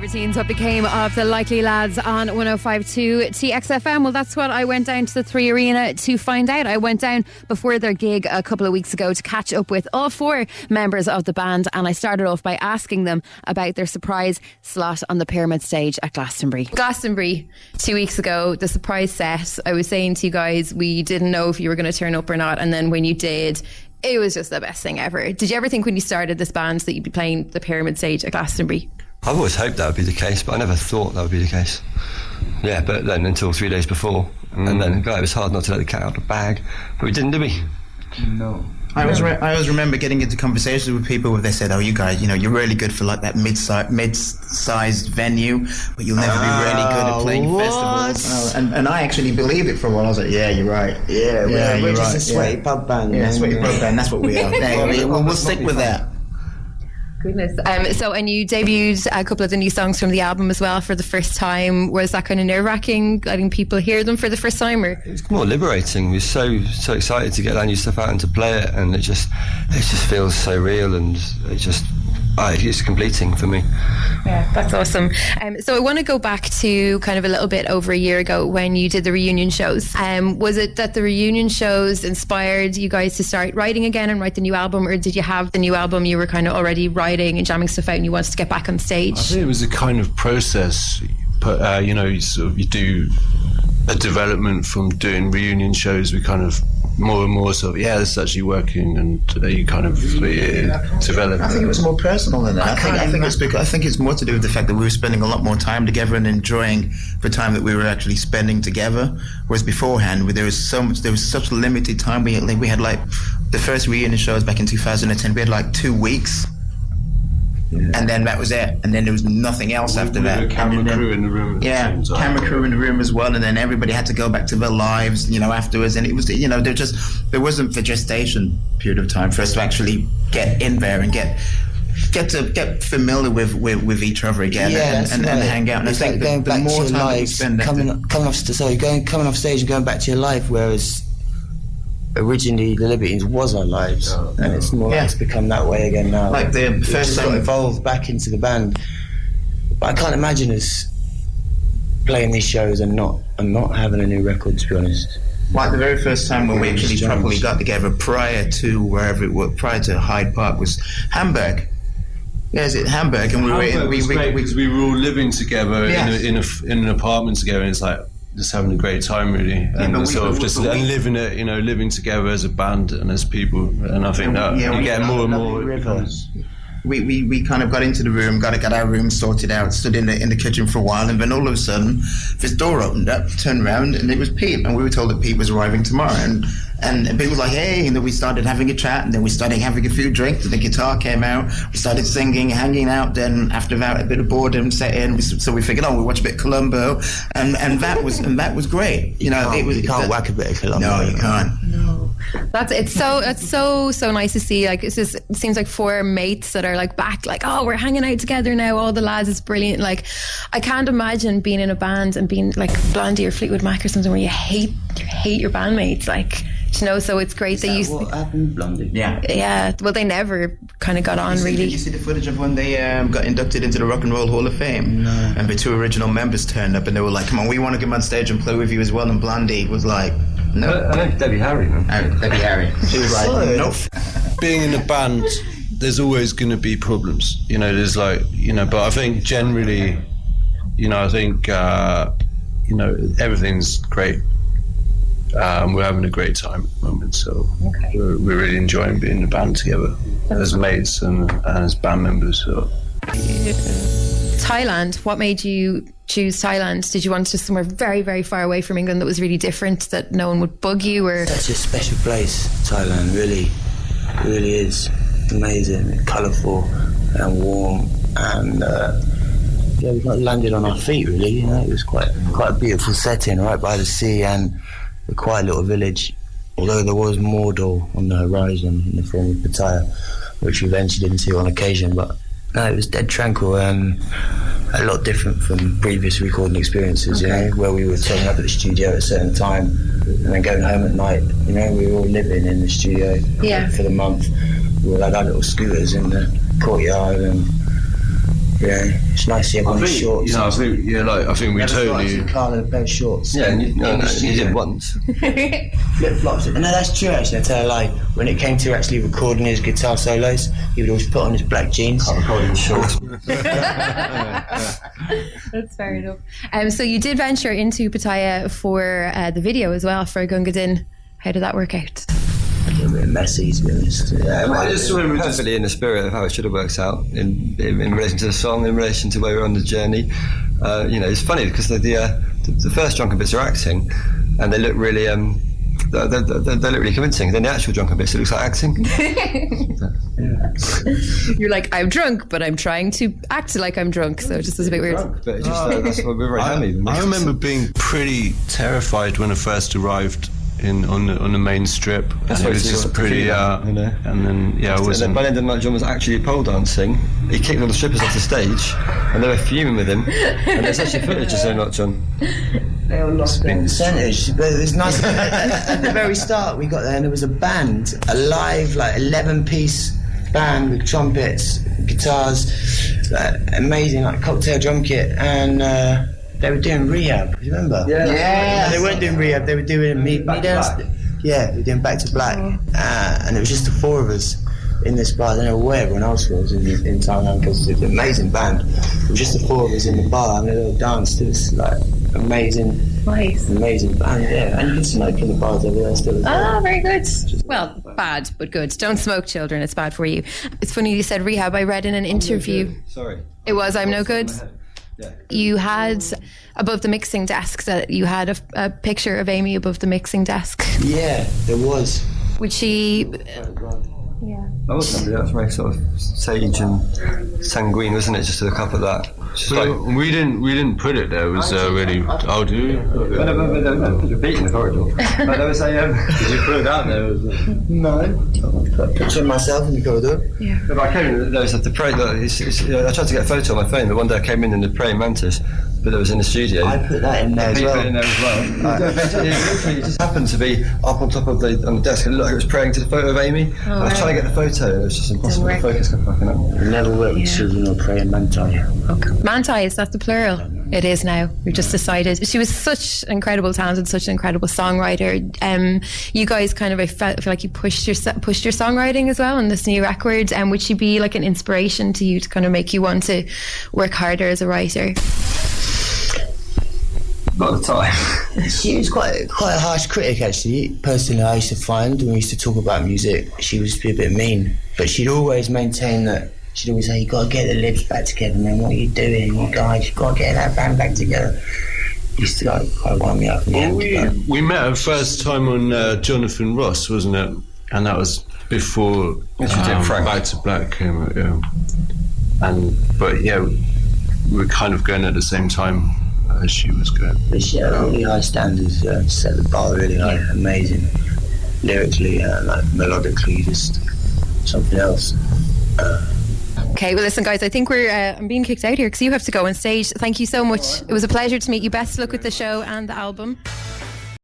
Libertines, what became of the Likely Lads on 105.2 TXFM. Well, that's what I went down to the 3 Arena to find out. I went down before their gig a couple of weeks ago to catch up with all 4 members of the band, and I started off by asking them about their surprise slot on the Pyramid stage at Glastonbury. Glastonbury, 2 weeks ago, the surprise set. I was saying to you guys, we didn't know if you were going to turn up or not, and then when you did, it was just the best thing ever. Did you ever think when you started this band that you'd be playing the Pyramid stage at Glastonbury? I've always hoped that would be the case, but I never thought that would be the case. Yeah, but then until 3 days before, and then it was hard not to let the cat out of the bag. But we didn't, did we? No. I always remember getting into conversations with people where they said, "Oh, you guys, you're really good for like that mid-sized venue, but you'll never be really good at playing festivals." And I actually believed it for a while. I was like, "Yeah, you're right. Yeah, we're just a sweaty pub band. Yeah, sweaty pub band. That's what we are. We'll stick with that." Goodness. And you debuted a couple of the new songs from the album as well for the first time. Was that kind of nerve-wracking, letting people hear them for the first time? Or? It's more liberating. We're so excited to get that new stuff out and to play it, and it just feels so real, and it's completing for me. Yeah, that's awesome. So I want to go back to kind of a little bit over a year ago when you did the reunion shows. Was it that the reunion shows inspired you guys to start writing again and write the new album, or did you have the new album you were kind of already writing and jamming stuff out and you wanted to get back on stage? I think it was a kind of process. But, you do a development from doing reunion shows. We kind of more and more this is actually working, and you kind of develop. I think it was more personal than that. I think it's more to do with the fact that we were spending a lot more time together and enjoying the time that we were actually spending together. Whereas beforehand, there was such limited time. We had like the first reunion shows back in 2010. We had like 2 weeks. Yeah. And then that was it, and then there was nothing else after that. Camera crew in the room. Camera crew in the room as well, and then everybody had to go back to their lives, afterwards. And it was, there wasn't the gestation period of time for us to actually get in there and get familiar with each other again, and hang out. And it's like going back to your lives, coming off stage and going back to your life, whereas originally the Libertines was our lives, and it's more like it's become that way again now. Like the first time got evolved back into the band, but I can't imagine us playing these shows and not having a new record, to be honest. Like the very first time when we actually properly got together prior to Hyde Park was Hamburg. Yeah, is it Hamburg? And because we were all living together in an apartment together, and it's like just having a great time, really, and living together as a band and as people. And I think you get more and more. We kind of got into the room, got our room sorted out, stood in the kitchen for a while, and then all of a sudden this door opened up, turned around, and it was Pete, and we were told that Pete was arriving tomorrow, and people were like, hey, and then we started having a chat, and then we started having a few drinks, and the guitar came out, we started singing, hanging out, then after that a bit of boredom set in, so we figured, we'll watch a bit of Columbo, and that was great. You can't whack a bit of Columbo. No, you can't. No. It's so nice to see. Like, it seems like 4 mates that are like back, like, we're hanging out together now, all the lads, it's brilliant. Like, I can't imagine being in a band and being like Blondie or Fleetwood Mac or something where you hate your bandmates, like, so it's great that you. What happened with Blondie? Yeah. Well, they never kind of got on really. Did you see the footage of when they got inducted into the Rock and Roll Hall of Fame? No. And the 2 original members turned up and they were like, "Come on, we want to come on stage and play with you as well." And Blondie was like, "No." I know Debbie Harry, man. Debbie Harry. She was like, "Nope." Being in a band, there's always going to be problems. There's like, but I think generally, everything's great. We're having a great time at the moment, so we're really enjoying being in a band together as mates and as band members. So. Thailand, what made you choose Thailand? Did you want to somewhere very, very far away from England that was really different, that no one would bug you? Or such a special place, Thailand, really is amazing, colourful and warm, and we got landed on our feet, really. It was quite a beautiful setting right by the sea, and a quiet little village, although there was Mordor on the horizon in the form of Pattaya, which we ventured into on occasion, but no, it was dead tranquil, a lot different from previous recording experiences, where we were turning up at the studio at a certain time and then going home at night. We were all living in the studio for the month. We all had our little scooters in the courtyard, and Yeah, it's nice to have on shorts. You know, I think we totally. Carl in a pair of shorts. Yeah, and you did once. Flip flops. No, that's true. Actually, I tell a lie. When it came to actually recording his guitar solos, he would always put on his black jeans. Can't record in shorts. That's fair enough. So you did venture into Pattaya for the video as well for Gunga Din. How did that work out? A little bit messy, to be honest. Yeah, I just remember perfectly in the spirit of how it should have worked out in relation to the song, in relation to where we're on the journey. It's funny because the first drunken bits are acting, and they look really they look really convincing. Then the actual drunken bits, it looks like acting. You're like, I'm drunk, but I'm trying to act like I'm drunk, so it just is a bit weird. But it's just, that's why we're very happy. I remember being pretty terrified when I first arrived on the main strip. It was just pretty, and then I wasn't. And by the end of the night, John was actually pole dancing. He kicked all the strippers off the stage, and they were fuming with him. And there's actually footage of so not John. They all lost their percentage, but it was nice. At the very start, we got there, and there was a band, a live, 11-piece band with trumpets, guitars, amazing, cocktail drum kit, and. They were doing rehab, you remember? Yeah. They weren't doing rehab, they were doing me dance. Yeah, they were doing Back to Black. And it was just the four of us in this bar. I don't know where everyone else was in Thailand because it's an amazing band. It was just the four of us in the bar having a little dance to this amazing, amazing band. Yeah, and you can smoke in the bars over there still. Ah, very good. Well, bad but good. Don't smoke, children. It's bad for you. It's funny you said rehab. I read in an interview. Sorry. It was I'm No Good. Yeah. You had above the mixing desk that you had a picture of Amy above the mixing desk. Yeah, there was. Would she? Yeah. I was wondering, that was very sort of sage and sanguine, wasn't it? Just to look up at that. We didn't put it there. It was really. Oh, do you? You're beating the corridor. But there was a. Did you put it out there? No. I put a picture of myself in the corridor. Yeah. But I came in, there was the praying. I tried to get a photo on my phone, but one day I came in the praying mantis, but it was in the studio. I put that in there as well. Put it in there as well. It just happened to be up on top of on the desk, and it looked like it was praying to the photo of Amy. I was trying to get the photo, and it was just impossible to focus. Fucking up. Never worked with children or praying manti. Okay. Manti, is that the plural? It is now. We've just decided. She was such incredible talent and such an incredible songwriter. You guys kind of, I feel like you pushed your songwriting as well on this new record. And would she be like an inspiration to you to kind of make you want to work harder as a writer? Not at the time. She was quite a harsh critic, actually. Personally, I used to find when we used to talk about music, she used to be a bit mean. But she'd always maintain that. She'd always say, "You got to get the lips back together, man. What are you doing, you guys? You got to get that band back together." Used to kind of wind me up. We met her first time on Jonathan Ross, wasn't it? And that was before Back to Black came out. Yeah. But we were kind of going at the same time as she was going. But she had really high standards. Set the bar really high. Amazing, lyrically, melodically, just something else. Okay, well listen guys, I think I'm being kicked out here because you have to go on stage. Thank you so much. It was a pleasure to meet you. Best of luck with the show and the album.